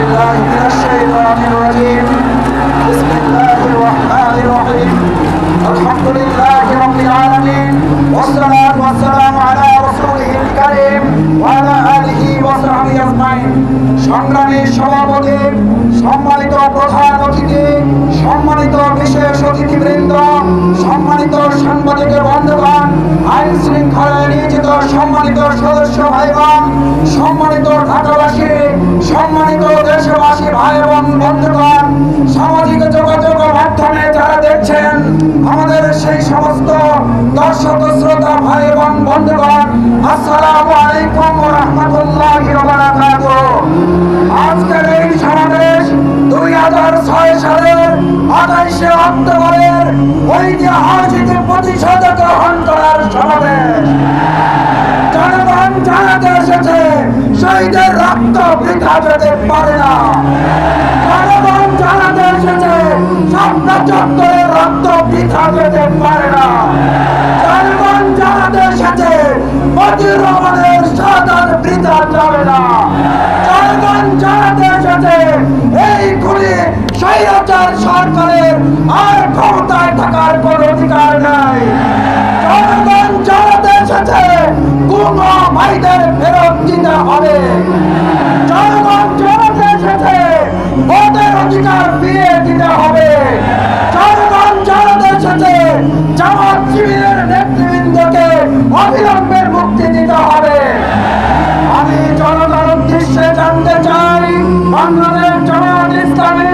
بالله من الشيطان الرجيم بسم الله الرحمن الرحيم الحمد لله رب العالمين والصلاة والسلام على رسوله الكريم وعلى آله وصحبه أجمعين সংগ্রামী সভাপতি, সম্মানিত প্রধান অতিথি, সম্মানিত বিশেষ অতিথিবৃন্দ, সম্মানিত সাংবাদিক বন্ধুগণ, আইন শৃঙ্খলায় নিয়োজিত সম্মানিত সদস্য ভাইগণ, সম্মানিত ঢাকাবাসী, সম্মানিত দেশবাসী ভাই এবং বন্ধুগণ, সামাজিক যোগাযোগ মাধ্যমে যারা দেখছেন আমাদের সেই সমস্ত দর্শক শ্রোতা ভাই এবং বন্ধুগণ, আসসালামু আলাইকুম ওয়া রাহমাতুল্লাহি ওয়া বারাকাতুহু। আজকের এই সমাবেশ 2006 সালের 28শে অক্টোবরের ঐতিহাসিক প্রতিশোধ গ্রহণ করার সমাবেশ। জনগণ জানাতে এসেছে শহীদের রক্ত বৃথা যেতে পারে না। জনগণ জানাতে এসেছে স্বপ্ন চত্বরের রক্ত বৃথা যেতে পারে না। জনগণ জানাতে এসেছে মজির রহমানের শাহাদাত বৃথা যাবে না। জনগণ জানাতে এসেছে এই খুনি স্বৈরাচার সরকারের আর ক্ষমতায় থাকার কোন অধিকার নাই। জনগণ জানাতে এসেছে গুম ভাইদের ফেরত দিতে হবে। জনগণ জানাতে এসেছে ভোটের অধিকার ফিরিয়ে দিতে হবে। জনগণ জানাতে এসেছে জামাত শিবিরের নেতৃবৃন্দকে অবিলম্বে মুক্তি দিতে হবে। আমি জনতার উদ্দেশ্যে জানতে চাই, বাংলাদেশ জামাত ইসলামী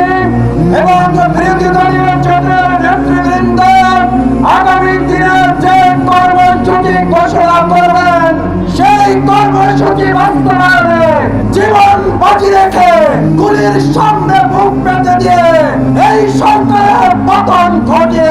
এবং বিরোধী দলীয় নেতৃবৃন্দ আগামী দিনের যে কর্মসূচি ঘোষণা করবেন সেই কর্মসূচি বাস্তবায়নে জীবন বাজি রেখে গুলির সামনে বুক পেতে দিয়ে এই সরকারের পতন ঘটিয়ে